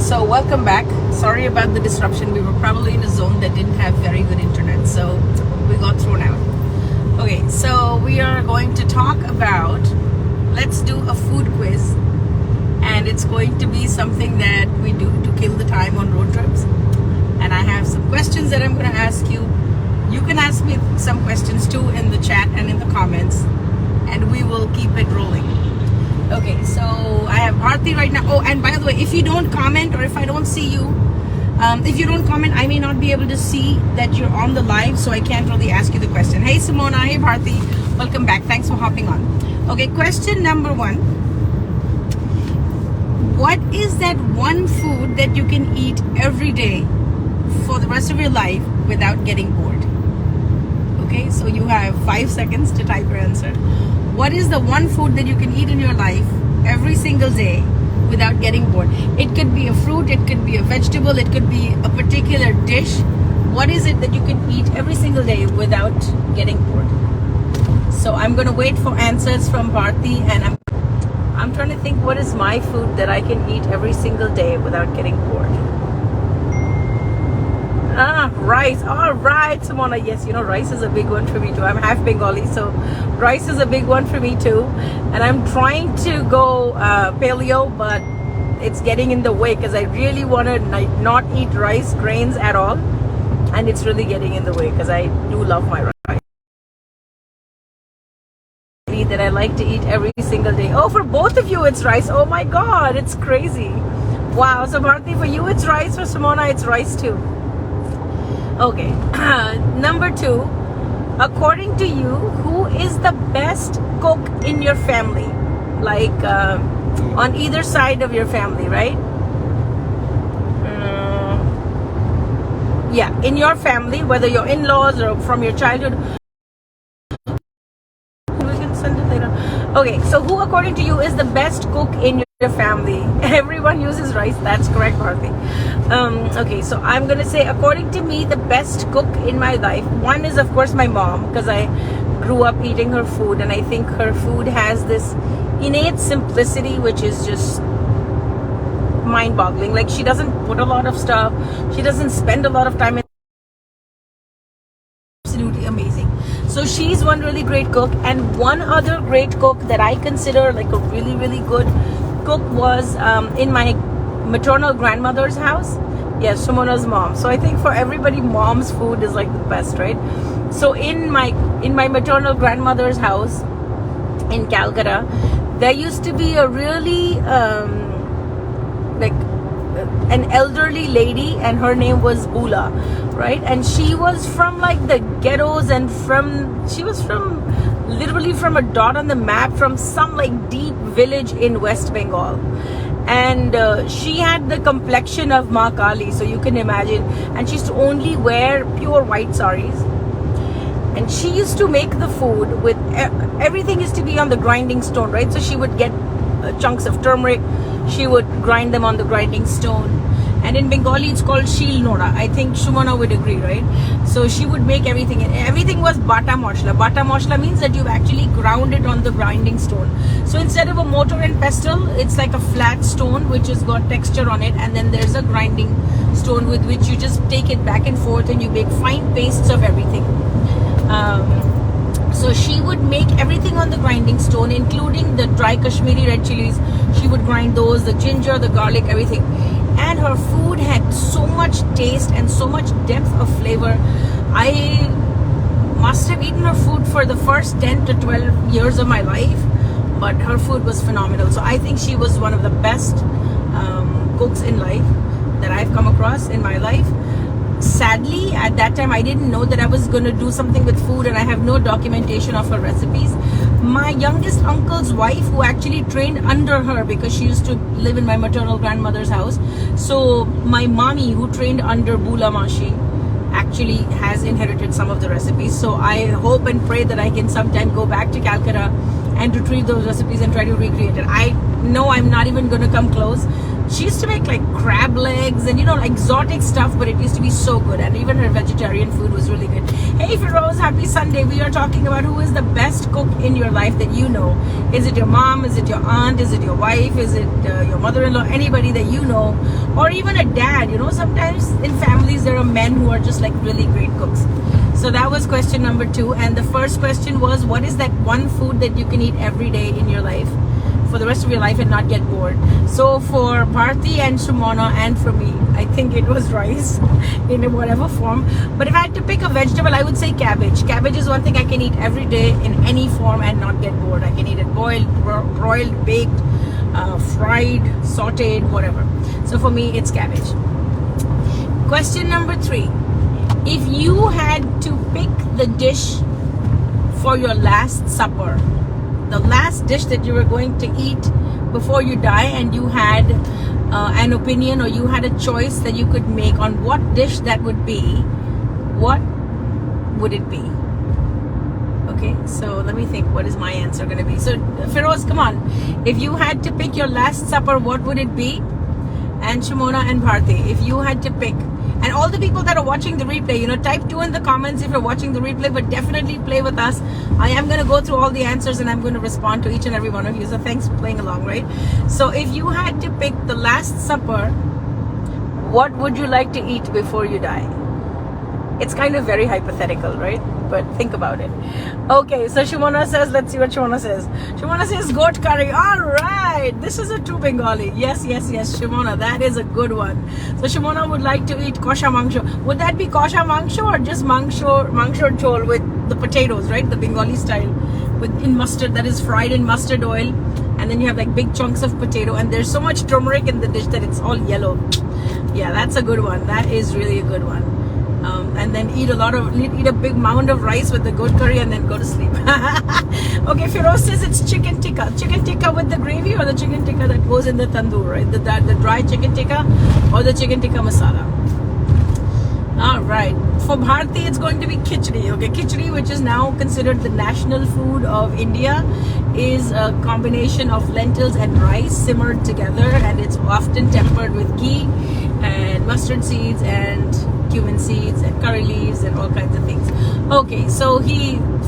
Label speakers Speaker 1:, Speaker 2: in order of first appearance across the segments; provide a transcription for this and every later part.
Speaker 1: So welcome back. Sorry about the disruption. We were probably in a zone that didn't have very good internet, so we got thrown out. Okay, so we are going to talk about, let's do a food quiz, and it's going to be something that we do to kill the time on road trips. And I have some questions that I'm going to ask you. You can ask me some questions too in the chat and in the comments, and we will keep it rolling. Okay, so I have Bharti right now. Oh, and by the way, if you don't comment or if I don't see you, if you don't comment, I may not be able to see that you're on the live, so I can't really ask you the question. Hey Simona, hey Bharti, welcome back. Thanks for hopping on. Okay, question number 1. What is that one food that you can eat every day for the rest of your life without getting bored? Okay, so you have 5 seconds to type your answer. What is the one food that you can eat in your life every single day without getting bored? It could be a fruit, it could be a vegetable, it could be a particular dish. What is it that you can eat every single day without getting bored? So I'm going to wait for answers from Bharti, and I'm trying to think what is my food that I can eat every single day without getting bored. Rice. All right, Simona. Yes, rice is a big one for me too. I'm half Bengali, so rice is a big one for me too. And I'm trying to go paleo, but it's getting in the way because I really want to not eat rice grains at all. And it's really getting in the way because I do love my rice. That I like to eat every single day. Oh, for both of you, it's rice. Oh my God, it's crazy. Wow. So Bharti, for you, it's rice. For Simona, it's rice too. Okay, number 2, according to you, who is the best cook in your family? Like on either side of your family, right? Yeah, in your family, whether your in-laws or from your childhood. We can send it later. Okay, so who according to you is the best cook in your family? Everyone uses rice. That's correct, Bharti. Okay, so I'm gonna say, according to me, the best cook in my life, one is of course my mom, because I grew up eating her food, and I think her food has this innate simplicity which is just mind-boggling. Like, she doesn't put a lot of stuff, she doesn't spend a lot of time. Absolutely amazing. So she's one really great cook, and one other great cook that I consider like a really, really good cook was in my maternal grandmother's house. Yes, Simona's mom. So I think for everybody, mom's food is like the best, right? So in my maternal grandmother's house in Calcutta, there used to be a really an elderly lady, and her name was Bula, right? And she was from like the ghettos, and she was from literally from a dot on the map, from some like deep village in West Bengal. And she had the complexion of Ma Kali, so you can imagine. And she used to only wear pure white saris. And she used to make the food with everything used to be on the grinding stone, right? So she would get chunks of turmeric, she would grind them on the grinding stone. And in Bengali, it's called Shil Nora. I think Shumana would agree, right? So she would make everything. And everything was bata moshla. Bata moshla means that you've actually ground it on the grinding stone. So instead of a mortar and pestle, it's like a flat stone which has got texture on it. And then there's a grinding stone with which you just take it back and forth and you make fine pastes of everything. So she would make everything on the grinding stone, including the dry Kashmiri red chilies. She would grind those, the ginger, the garlic, everything. And her food had so much taste and so much depth of flavor. I must have eaten her food for the first 10 to 12 years of my life, but her food was phenomenal. So I think she was one of the best cooks in life that I've come across in my life. Sadly, at that time, I didn't know that I was going to do something with food, and I have no documentation of her recipes. My youngest uncle's wife, who actually trained under her because she used to live in my maternal grandmother's house. So my mommy, who trained under Bula Mashi, actually has inherited some of the recipes. So I hope and pray that I can sometime go back to Calcutta and retrieve those recipes and try to recreate it. I know I'm not even going to come close She used to make like crab legs and exotic stuff, but it used to be so good. And even her vegetarian food was really good. Hey Feroz, happy Sunday. We are talking about who is the best cook in your life that you know. Is it your mom? Is it your aunt? Is it your wife? Is it your mother-in-law? Anybody that you know, or even a dad. Sometimes in families there are men who are just like really great cooks. So that was question number 2. And the first question was, what is that one food that you can eat every day in your life for the rest of your life and not get bored? So for Bharti and Shimona and for me, I think it was rice in whatever form. But if I had to pick a vegetable, I would say cabbage. Cabbage is one thing I can eat every day in any form and not get bored. I can eat it boiled, broiled, baked, fried, sauteed, whatever. So for me, it's cabbage. Question number 3. If you had to pick the dish for your last supper, the last dish that you were going to eat before you die, and you had an opinion or you had a choice that you could make on what dish that would be, what would it be? Okay, so let me think, what is my answer going to be? So Feroz, come on. If you had to pick your last supper, what would it be? And Shimona and Bharti, if you had to pick. And all the people that are watching the replay, type 2 in the comments if you're watching the replay, but definitely play with us. I am going to go through all the answers and I'm going to respond to each and every one of you. So thanks for playing along, right? So if you had to pick the last supper, what would you like to eat before you die? It's kind of very hypothetical, right? But think about it. Okay, so Shimona says, let's see what Shimona says. Shimona says goat curry. All right, this is a true Bengali. Yes, Shimona, that is a good one. So Shimona would like to eat kosha mangsho. Would that be kosha mangsho or just mangsho chol with the potatoes, right? The Bengali style, in mustard, that is fried in mustard oil, and then you have like big chunks of potato, and there's so much turmeric in the dish that it's all yellow. Yeah, that's a good one. That is really a good one. And then eat a big mound of rice with the goat curry and then go to sleep. Okay, Feroz says it's chicken tikka. Chicken tikka with the gravy, or the chicken tikka that goes in the tandoor, right? The dry chicken tikka or the chicken tikka masala. All right. For Bharti, it's going to be khichdi. Okay, khichdi, which is now considered the national food of India, is a combination of lentils and rice simmered together, and it's often tempered with ghee and mustard seeds and cumin seeds and curry leaves and all kinds of things. Okay, so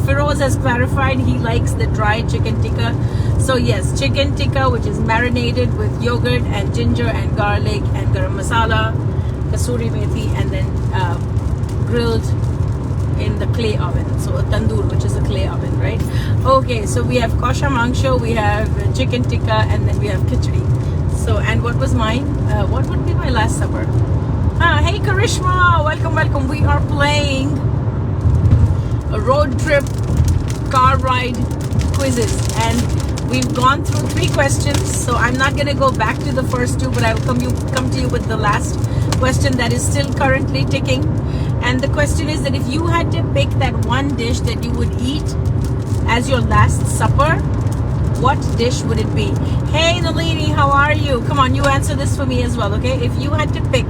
Speaker 1: Feroz has clarified he likes the dry chicken tikka. So yes, chicken tikka, which is marinated with yogurt and ginger and garlic and garam masala, kasuri methi, and then grilled in the clay oven. So a tandoor, which is a clay oven, right? Okay, so we have kosha mangsho, we have chicken tikka, and then we have khichdi. So, and what was mine? What would be my last supper? Hey Karishma, welcome. We are playing a road trip car ride quizzes, and we've gone through 3 questions, so I'm not going to go back to the first 2, but I will come to you with the last question that is still currently ticking. And the question is that if you had to pick that one dish that you would eat as your last supper, what dish would it be? Hey Nalini, how are you? Come on, you answer this for me as well, okay? If you had to pick